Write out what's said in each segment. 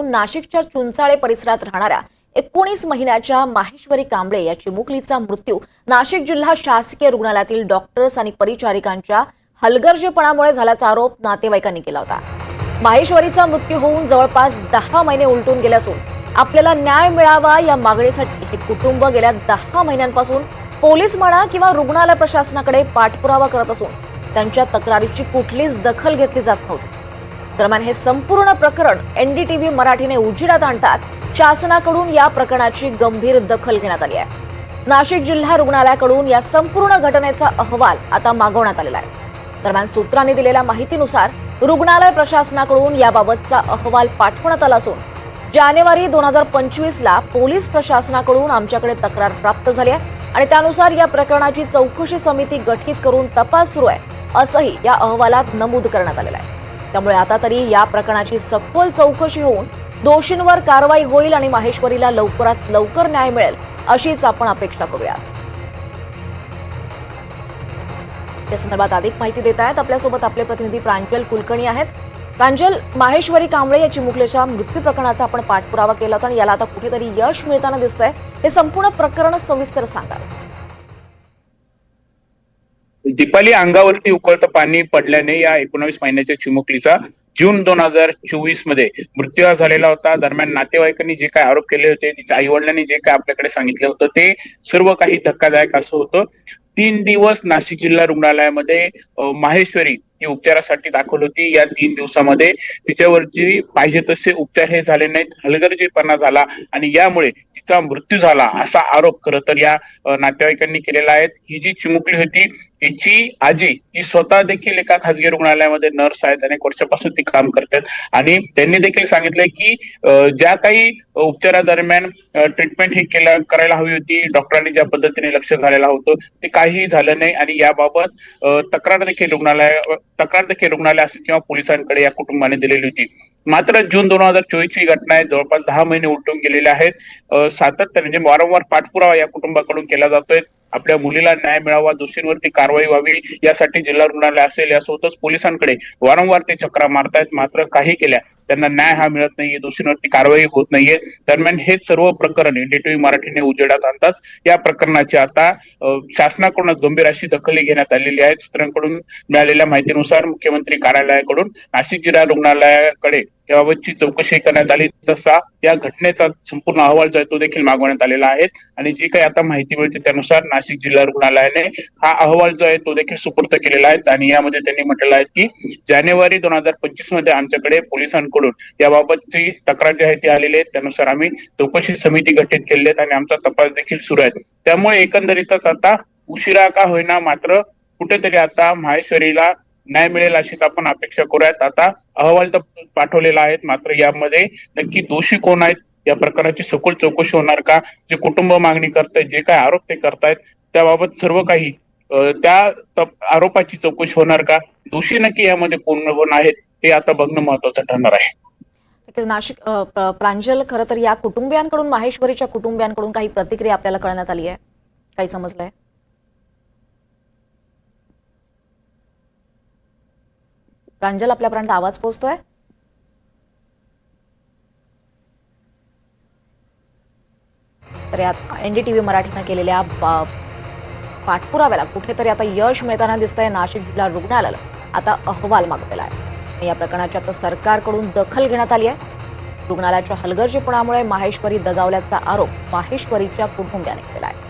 नाशिकच्या चुंचाळे परिसरात राहणाऱ्या 19 महिन्याच्या माहेश्वरी कांबळे या चिमुकलीचा मृत्यू नाशिक जिल्हा शासकीय रुग्णालयातील डॉक्टर्स आणि परिचारिकांच्या हलगर्जीपणामुळे झाल्याचा आरोप नातेवाईकांनी केला होता। माहेश्वरीचा मृत्यू होऊन जवळपास 10 महिने उलटून गेले असून आपल्याला न्याय मिळावा या मागणीसाठी हे कुटुंब गेल्या 10 महिन्यांपासून पोलीस म्हणा किंवा रुग्णालय प्रशासनाकडे पाठपुरावा करत असून त्यांच्या तक्रारीची कुठलीच दखल घेतली जात नव्हती। दरम्यान हे संपूर्ण प्रकरण एनडीटीव्ही मराठीने उजेडात आणताच शासनाकडून या प्रकरणाची गंभीर दखल घेण्यात आली आहे। नाशिक जिल्हा रुग्णालयाकडून या संपूर्ण घटनेचा अहवाल आता मागवण्यात आलेला आहे। दरम्यान सूत्रांनी दिलेल्या माहितीनुसार रुग्णालय प्रशासनाकडून याबाबतचा अहवाल पाठवण्यात आला असून जानेवारी 2025 ला पोलीस प्रशासनाकडून आमच्याकडे तक्रार प्राप्त झाली आहे आणि त्यानुसार या प्रकरणाची चौकशी समिती गठीत करून तपास सुरू आहे असंही या अहवालात नमूद करण्यात आलेलं आहे। त्यामुळे आता तरी या प्रकरणाची सखोल चौकशी होऊन दोषींवर कारवाई होईल आणि माहेश्वरीला लवकरात लवकर न्याय मिळेल अशीच आपण अपेक्षा करूया। या संदर्भात अधिक माहिती देत आहेत आपल्यासोबत आपले प्रतिनिधी प्रांजल कुलकर्णी आहेत। प्रांजल, माहेश्वरी कांबळे या चिमुकलीच्या मृत्यू प्रकरणाचा आपण पाठपुरावा केला होता आणि याला आता कुठेतरी यश मिळताना दिसतंय, हे संपूर्ण प्रकरण सविस्तर सांगा। दीपाली, अंगावरती उकळतं पाणी पडल्याने या 19 महिन्याच्या चिमुकलीचा जून 2024 मध्ये मृत्यू झालेला होता। दरम्यान नातेवाईकांनी जे काय आरोप केले होते, तिच्या आई वडिलांनी जे काय आपल्याकडे सांगितलं होतं ते सर्व काही धक्कादायक असं होतं। 3 दिवस नाशिक जिल्हा रुग्णालयामध्ये माहेश्वरी ही उपचारासाठी दाखल होती। या 3 दिवसामध्ये तिच्यावरची पाहिजे तसे उपचार हे झाले नाहीत, हलगर्जीपणा झाला आणि यामुळे तिचा मृत्यू झाला असा आरोप खरं तर या नातेवाईकांनी केलेला आहे। ही जी चिमुकली होती हिची आजी ही स्वतः देखील एका खासगी रुग्णालयामध्ये नर्स आहेत, अनेक वर्षापासून ती काम करतात आणि त्यांनी देखील सांगितलंय की ज्या काही उपचारादरम्यान ट्रीटमेंट ही करायला हवी होती, डॉक्टरांनी ज्या पद्धतीने लक्ष घालायला होतं ते काहीही झालं नाही आणि याबाबत तक्रार देखील रुग्णालय असेल किंवा पोलिसांकडे या कुटुंबाने दिलेली होती। मात्र जून 2024 ची घटना आहे, जवळपास 10 महिने उलटून गेलेले आहेत। सातत्याने म्हणजे वारंवार पाठपुरावा या कुटुंबाकडून केला जातोय। आपल्या मुलीला न्याय मिळावा, दोषींवरती कारवाई व्हावी यासाठी जिल्हा रुग्णालय असेल यासोबतच पोलिसांकडे वारंवार ते चक्रा मारतायत, मात्र काही केल्या त्यांना न्याय हा मिळत नाहीये, दोषींवरती कारवाई होत नाहीये। दरम्यान हे सर्व प्रकरण एनडीटीव्ही मराठीने उजेडात आणताच या प्रकरणाची आता शासनाकडूनच गंभीर अशी दखल घेण्यात आलेली आहे। सूत्रांकडून मिळालेल्या माहितीनुसार मुख्यमंत्री कार्यालयाकडून नाशिक जिल्हा रुग्णालयाकडे याबाबतची चौकशी करण्यात आली, तसा या घटनेचा संपूर्ण अहवाल जो आहे तो देखील मागवण्यात आलेला आहे आणि जी काही आता माहिती मिळते त्यानुसार नाशिक जिल्हा रुग्णालयाने हा अहवाल जो आहे तो देखील सुपूर्द केलेला आहे आणि यामध्ये त्यांनी म्हटलेलं आहे की जानेवारी 2025 मध्ये आमच्याकडे पोलिसांकडून याबाबतची तक्रार जी आहे ती आलेली आहे, त्यानुसार आम्ही चौकशी समिती गठीत केली आहे आणि आमचा तपास देखील सुरू आहे। त्यामुळे एकंदरीतच आता उशिरा का होईना मात्र कुठेतरी आता माहेश्वरीला न्याय मिळेल अशीच आपण अपेक्षा करूयात। आता अहवाल तर पाठवलेला आहे, मात्र यामध्ये नक्की दोषी कोण आहेत, या प्रकाराची सखोल चौकशी होणार का, जे कुटुंब मागणी करतायत, जे काय आरोप ते करतायत त्याबाबत सर्व काही त्या आरोपाची चौकशी होणार का, दोषी नक्की यामध्ये कोण आहेत हे आता बघणं महत्वाचं ठरणार आहे। नाशिक प्रांजल, खरं तर या कुटुंबियांकडून, माहेश्वरीच्या कुटुंबियांकडून काही प्रतिक्रिया आपल्याला कळण्यात आली आहे, काही समजलंय? प्रांजल, आपल्यापर्यंत आवाज पोहोचतोय? तर यात एनडीटीव्ही मराठीने केलेल्या पाठपुराव्याला कुठेतरी आता यश मिळताना दिसतंय। नाशिक जिल्हा रुग्णालयाला आता अहवाल मागवलेला आहे। या प्रकरणाची आता सरकारकडून दखल घेण्यात आली आहे। रुग्णालयाच्या हलगर्जीपणामुळे माहेश्वरी दगावल्याचा आरोप माहेश्वरीच्या कुटुंबियाने केला आहे।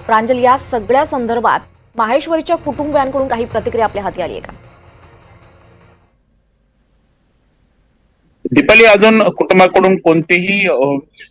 प्रांजल, या सगळ्या संदर्भात माहेश्वरीच्या कुटुंबियांकडून काही प्रतिक्रिया आपल्या हाती आली आहे का? दीपाली, अजून कुटुंबाकडून कोणतीही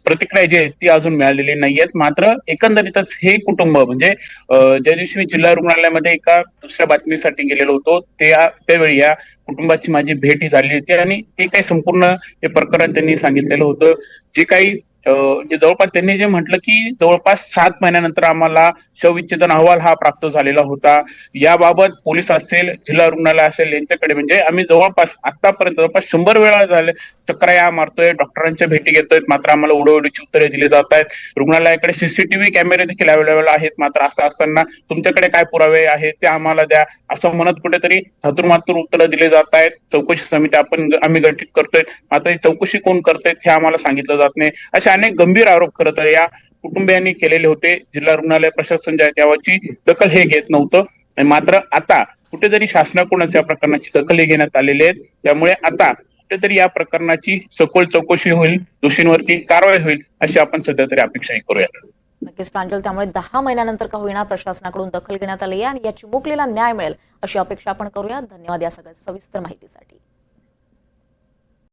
प्रतिक्रिया जी आहे ती अजून मिळालेली नाहीयेत। मात्र एकंदरीतच हे कुटुंब म्हणजे ज्या दिवशी मी जिल्हा रुग्णालयामध्ये एका दुसऱ्या बातमीसाठी गेलेलो होतो त्यावेळी या कुटुंबाची माझी भेट ही झाली होती आणि ते काही संपूर्ण हे प्रकरण त्यांनी सांगितलेलं होतं। जे काही जे जवळपास त्यांनी जे म्हटलं की जवळपास 7 महिन्यानंतर आम्हाला शवविच्छेदन अहवाल हा प्राप्त झालेला होता. याबाबत पोलीस असेल, जिल्हा रुग्णालय असेल यांच्याकडे म्हणजे आम्ही जवळपास आतापर्यंत जवळपास 100 वेळा झाले चक्रा मारतोय, डॉक्टरांच्या भेटी घेतोय, मात्र आम्हाला उडवडीची उत्तरे दिली जात आहेत. रुग्णालयाकडे सीसीटीव्ही कॅमेरे देखील अवेलेबल आहेत, मात्र असं असताना तुमच्याकडे काय पुरावे आहेत ते आम्हाला द्या असं म्हणत कुठेतरी धातुरमातुर उत्तरं दिली जात आहेत. चौकशी समिती आम्ही गठीत करतोय, मात्र ही चौकशी कोण करतायत हे आम्हाला सांगितलं जात नाही. असे अनेक गंभीर आरोप खरं तर या कुटुंबियांनी केलेले होते. जिल्हा रुग्णालय प्रशासन ज्या त्याची दखल हे घेत नव्हतं. मात्र आता कुठेतरी शासनाकडूनच या प्रकरणाची दखल घेण्यात आलेली आहे. त्यामुळे आता कुठेतरी या प्रकरणाची सखोल चौकशी होईल, दोषींवरती कारवाई होईल अशी आपण सध्या तरी अपेक्षाही करूयात. नक्कीच प्रांजल, त्यामुळे 10 महिन्यानंतर का होईना प्रशासनाकडून दखल घेण्यात आली आहे आणि या चिमुकलीला न्याय मिळेल अशी अपेक्षा आपण करूया. धन्यवाद या सगळ्या सविस्तर माहितीसाठी.